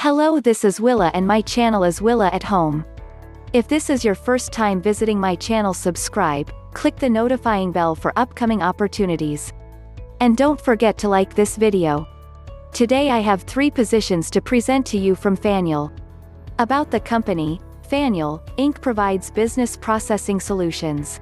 Hello, this is Willa and my channel is Willa at Home. If this is your first time visiting my channel, subscribe, click the notifying bell for upcoming opportunities. And don't forget to like this video. Today I have 3 positions to present to you from Faneuil. About the company, Faneuil, Inc. provides business processing solutions.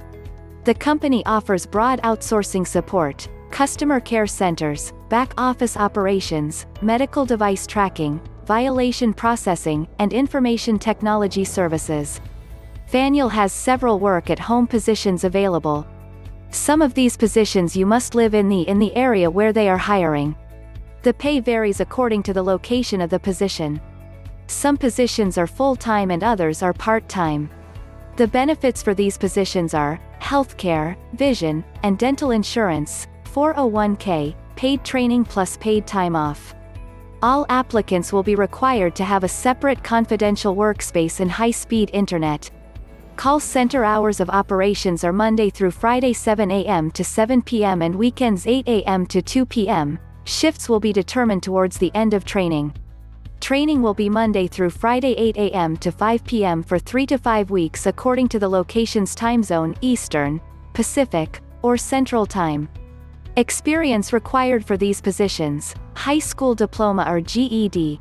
The company offers broad outsourcing support, customer care centers, back office operations, medical device tracking, violation processing, and information technology services. Faneuil has several work-at-home positions available. Some of these positions you must live in the area where they are hiring. The pay varies according to the location of the position. Some positions are full-time and others are part-time. The benefits for these positions are healthcare, vision, and dental insurance, 401k, paid training plus paid time off. All applicants will be required to have a separate confidential workspace and high-speed internet. Call center hours of operations are Monday through Friday 7 a.m. to 7 p.m. and weekends 8 a.m. to 2 p.m. Shifts will be determined towards the end of training. Training will be Monday through Friday 8 a.m. to 5 p.m. for 3 to 5 weeks according to the location's time zone, Eastern, Pacific, or Central Time. Experience required for these positions: high school diploma or GED.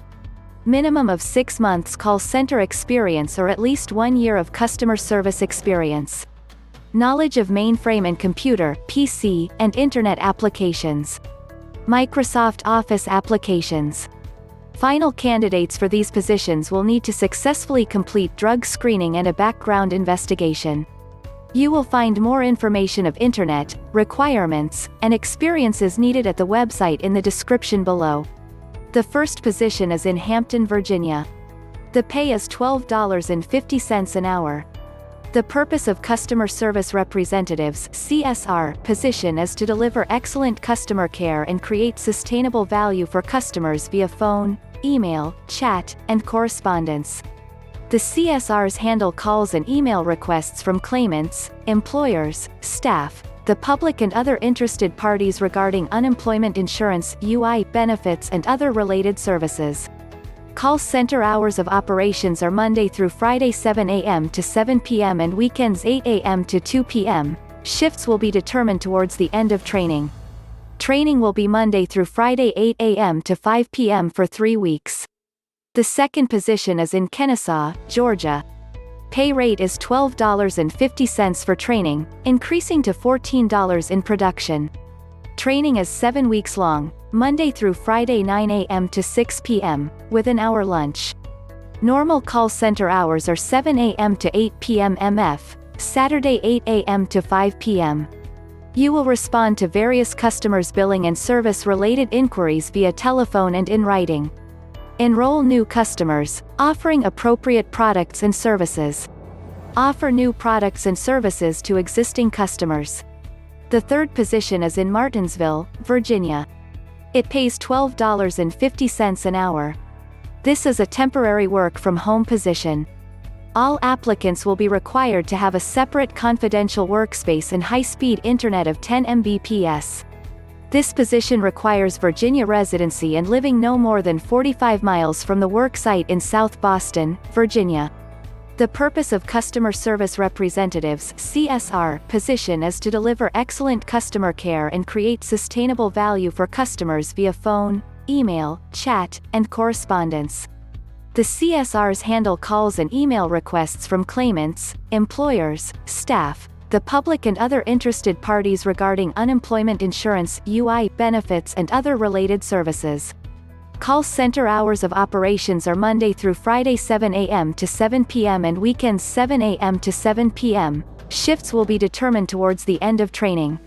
Minimum of 6 months call center experience or at least 1 year of customer service experience. Knowledge of mainframe and computer, PC, and Internet applications. Microsoft Office applications. Final candidates for these positions will need to successfully complete drug screening and a background investigation. You will find more information of Internet, requirements, and experiences needed at the website in the description below. The first position is in Hampton, Virginia. The pay is $12.50 an hour. The purpose of Customer Service Representatives (CSR) position is to deliver excellent customer care and create sustainable value for customers via phone, email, chat, and correspondence. The CSRs handle calls and email requests from claimants, employers, staff, the public and other interested parties regarding unemployment insurance, UI benefits and other related services. Call center hours of operations are Monday through Friday 7 a.m. to 7 p.m. and weekends 8 a.m. to 2 p.m. Shifts will be determined towards the end of training. Training will be Monday through Friday 8 a.m. to 5 p.m. for 3 weeks. The second position is in Kennesaw, Georgia. Pay rate is $12.50 for training, increasing to $14 in production. Training is 7 weeks long, Monday through Friday 9 a.m. to 6 p.m., with an hour lunch. Normal call center hours are 7 a.m. to 8 p.m. MF, Saturday 8 a.m. to 5 p.m. You will respond to various customers' billing and service-related inquiries via telephone and in writing. Enroll new customers, offering appropriate products and services. Offer new products and services to existing customers. The third position is in Martinsville, Virginia. It pays $12.50 an hour. This is a temporary work-from-home position. All applicants will be required to have a separate confidential workspace and high-speed internet of 10 Mbps. This position requires Virginia residency and living no more than 45 miles from the work site in South Boston, Virginia. The purpose of Customer Service Representatives (CSR) position is to deliver excellent customer care and create sustainable value for customers via phone, email, chat, and correspondence. The CSRs handle calls and email requests from claimants, employers, staff, the public and other interested parties regarding unemployment insurance, UI benefits and other related services. Call center hours of operations are Monday through Friday 7 a.m. to 7 p.m. and weekends 7 a.m. to 7 p.m. Shifts will be determined towards the end of training.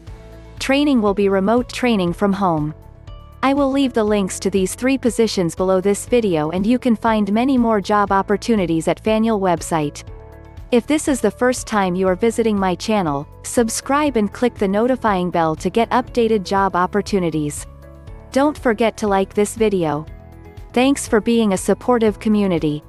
Training will be remote training from home. I will leave the links to these 3 positions below this video and you can find many more job opportunities at Faneuil website. If this is the first time you are visiting my channel, subscribe and click the notifying bell to get updated job opportunities. Don't forget to like this video. Thanks for being a supportive community.